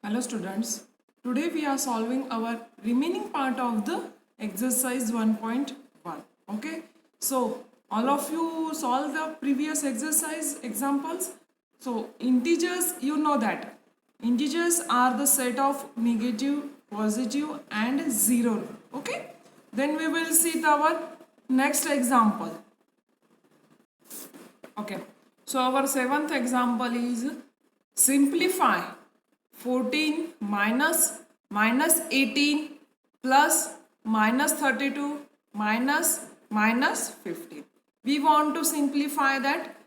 Hello students, today we are solving our remaining part of the exercise 1.1. Okay, so all of you solve the previous exercise examples. So integers, you know that integers are the set of negative, positive and zero. Okay, then we will see our next example. Okay, so our seventh example is simplify 14 minus 18 plus minus 32 minus 15. We want to simplify that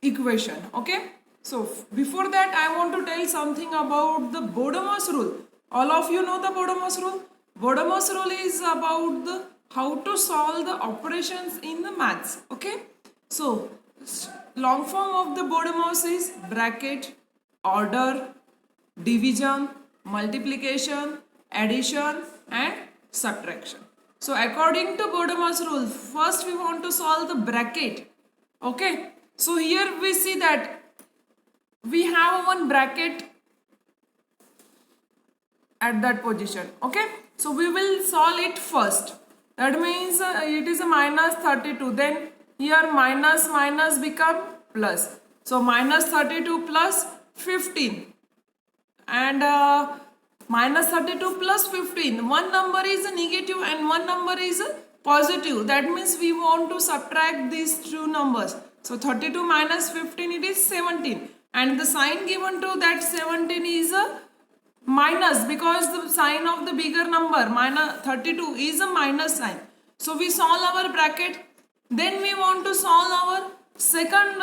equation. Okay, so before that I want to tell something about the Bodemas rule. All of you know the Bodemas rule. Bodemas rule is about the how to solve the operations in the maths. Okay, so long form of the Bodemas is bracket, order, division, multiplication, addition and subtraction. So according to Bodemas rule, first we want to solve the bracket. Okay, so here we see that we have one bracket at that position. Okay, so we will solve it first. That means it is a minus 32. Then here minus become plus. So minus 32 plus 15 and minus 32 plus 15. One number is a negative and one number is a positive. That means we want to subtract these two numbers. So 32 minus 15, it is 17. And the sign given to that 17 is a minus, because the sign of the bigger number minus 32 is a minus sign. So we solve our bracket. Then we want to solve our second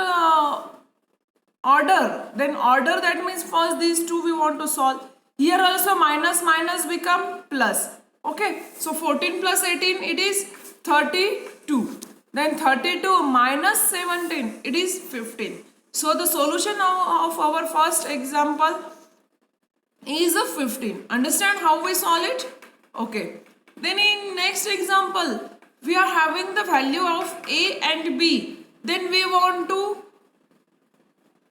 order. Then order, that means first these two we want to solve. Here also minus become plus. Okay, so 14 plus 18, it is 32. Then 32 minus 17, it is 15. So the solution of our first example is a 15. Understand how we solve it? Okay. Then in next example, we are having the value of A and B. Then we want to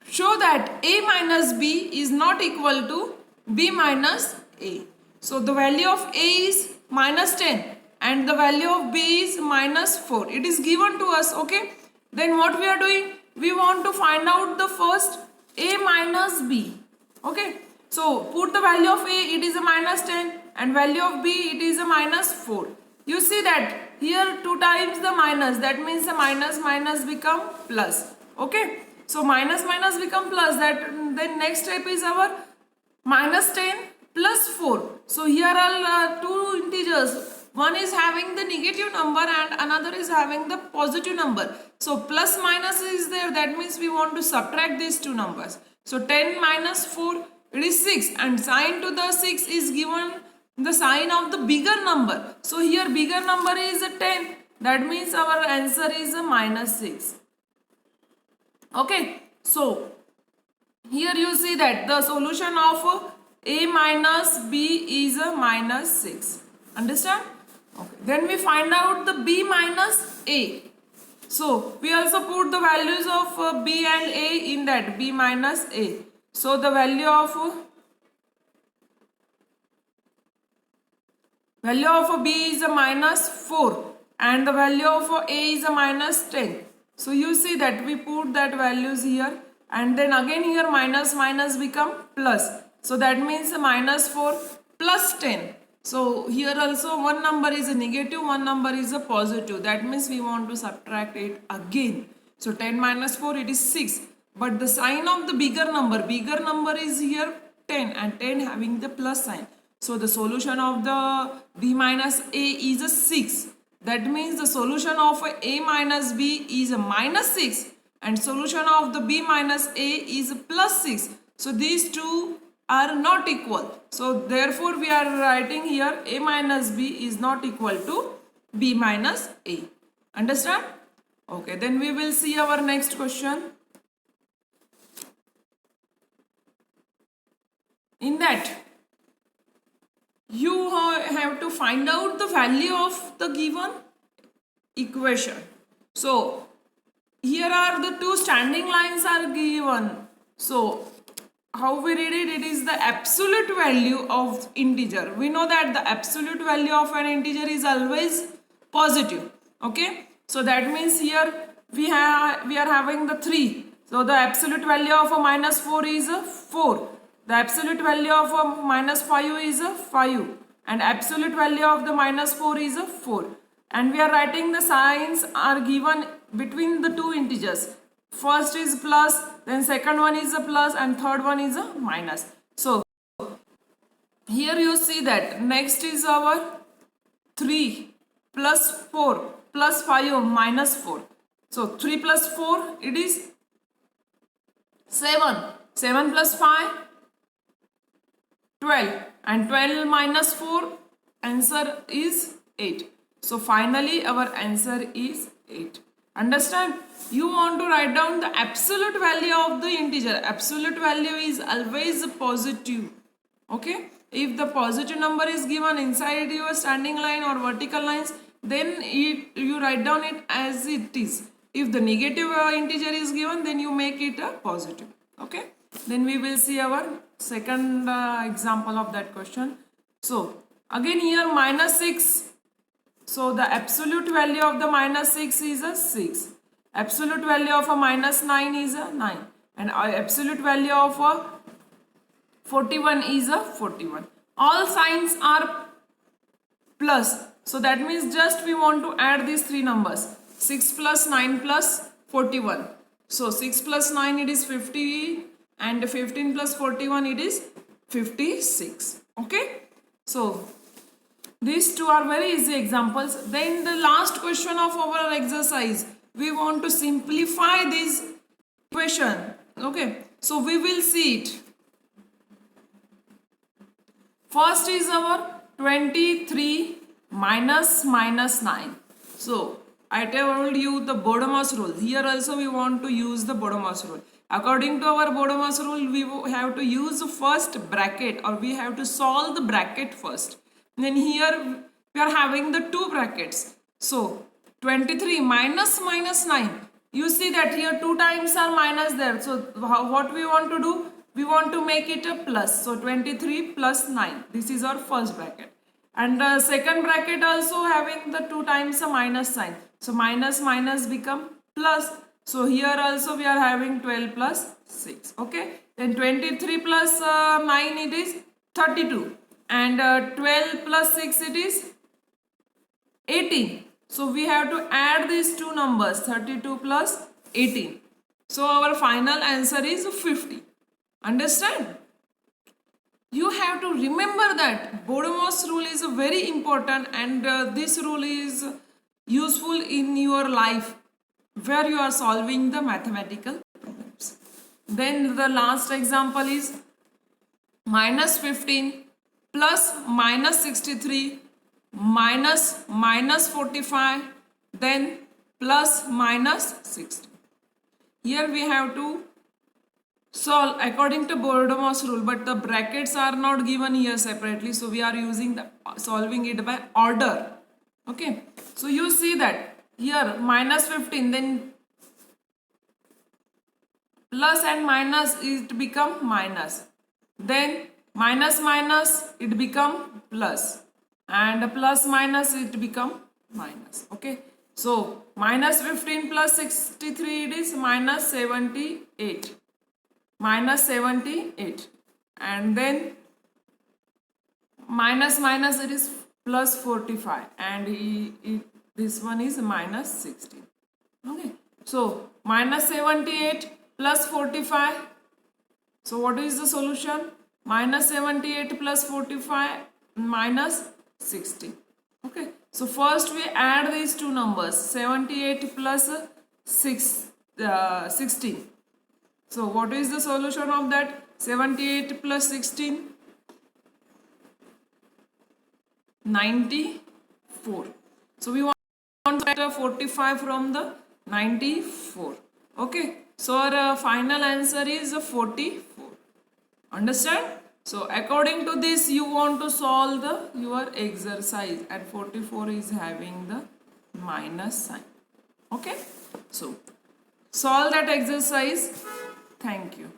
show that A minus B is not equal to B minus A. So the value of A is minus 10 and the value of B is minus 4. It is given to us. Okay. Then what we are doing? We want to find out the first A minus B. Okay. So put the value of A, it is a minus 10 and value of B, it is a minus 4. You see that here 2 times the minus, that means the minus become plus. Okay. So minus become plus, that then next step is our minus 10 plus 4. So here are two integers. One is having the negative number and another is having the positive number. So plus minus is there, that means we want to subtract these two numbers. So 10 minus 4, it is 6 and sign to the 6 is given the sign of the bigger number. So here bigger number is a 10. That means our answer is a minus 6. Okay. So here you see that the solution of A minus B is a minus 6. Understand? Okay. Then we find out the B minus A. So we also put the values of B and A in that B minus A. So the value of B is a minus 4 and the value of A is a minus 10. So you see that we put that values here and then again here minus become plus. So that means a minus 4 plus 10. So here also one number is a negative, one number is a positive. That means we want to subtract it again. So 10 minus 4, it is 6. But the sign of the bigger number is here 10 and 10 having the plus sign. So the solution of the B minus A is a 6. That means the solution of A minus B is a minus 6 and solution of the B minus A is a plus 6. So these two are not equal. So therefore we are writing here A minus B is not equal to B minus A. Understand? Okay, then we will see our next question. In that, you have to find out the value of the given equation. So here are the two standing lines are given. So how we read it, it is the absolute value of integer. We know that the absolute value of an integer is always positive. Okay, so that means here we are having the 3. So the absolute value of a minus 4 is a 4. The absolute value of a minus 5 is a 5, and absolute value of the minus 4 is a 4. And we are writing the signs are given between the two integers. First is plus, then second one is a plus, and third one is a minus. So here you see that next is our 3 plus 4 plus 5 minus 4. So 3 plus 4 it is 7. 7 plus 5 12, and 12 minus 4 answer is 8. So finally our answer is 8. Understand? You want to write down the absolute value of the integer. Absolute value is always positive. Okay? If the positive number is given inside your standing line or vertical lines, then you write down it as it is. If the negative integer is given, then you make it a positive. Okay? Then we will see our second example of that question. So again here minus 6. So the absolute value of the minus 6 is a 6. Absolute value of a minus 9 is a 9. And absolute value of a 41 is a 41. All signs are plus. So that means just we want to add these three numbers. 6 plus 9 plus 41. So 6 plus 9 it is 50, and 15 plus 41 it is 56. Okay. So these two are very easy examples. Then the last question of our exercise, we want to simplify this equation. Okay, so we will see it. First is our 23 minus 9. So I told you the Bodemas rule. Here also we want to use the Bodemas rule. According to our Bodemas rule, we have to use first bracket, or we have to solve the bracket first. Then here we are having the two brackets. So 23 minus 9. You see that here two times are minus there. So what we want to do? We want to make it a plus. So 23 plus 9. This is our first bracket. And the second bracket also having the two times a minus sign. So minus become plus. So here also we are having 12 plus 6. Okay. Then 23 plus 9 it is 32. And 12 plus 6 it is 18. So we have to add these two numbers, 32 plus 18. So our final answer is 50. Understand? You have to remember that Bodemas rule is very important, and this rule is useful in your life where you are solving the mathematical problems. Then the last example is minus 15 plus minus 63 minus 45, then plus minus 60. Here we have to solve according to Bodemas rule, but the brackets are not given here separately, so we are using the solving it by order. Okay, so you see that here minus 15, then plus and minus it become minus, then minus it become plus, and plus minus it become minus. Okay, so minus 15 plus 63 it is minus 78. Minus 78, and then minus it is plus 45, and this one is minus 16. Okay, so minus 78 plus 45. So what is the solution? Minus 78 plus 45 minus 60. Okay, so first we add these two numbers, 78 plus 16. So what is the solution of that? 78 plus 16? 94. So we want to get 45 from the 94. Okay. So our final answer is 44. Understand? So according to this, you want to solve your exercise, and 44 is having the minus sign. Okay. So solve that exercise. Thank you.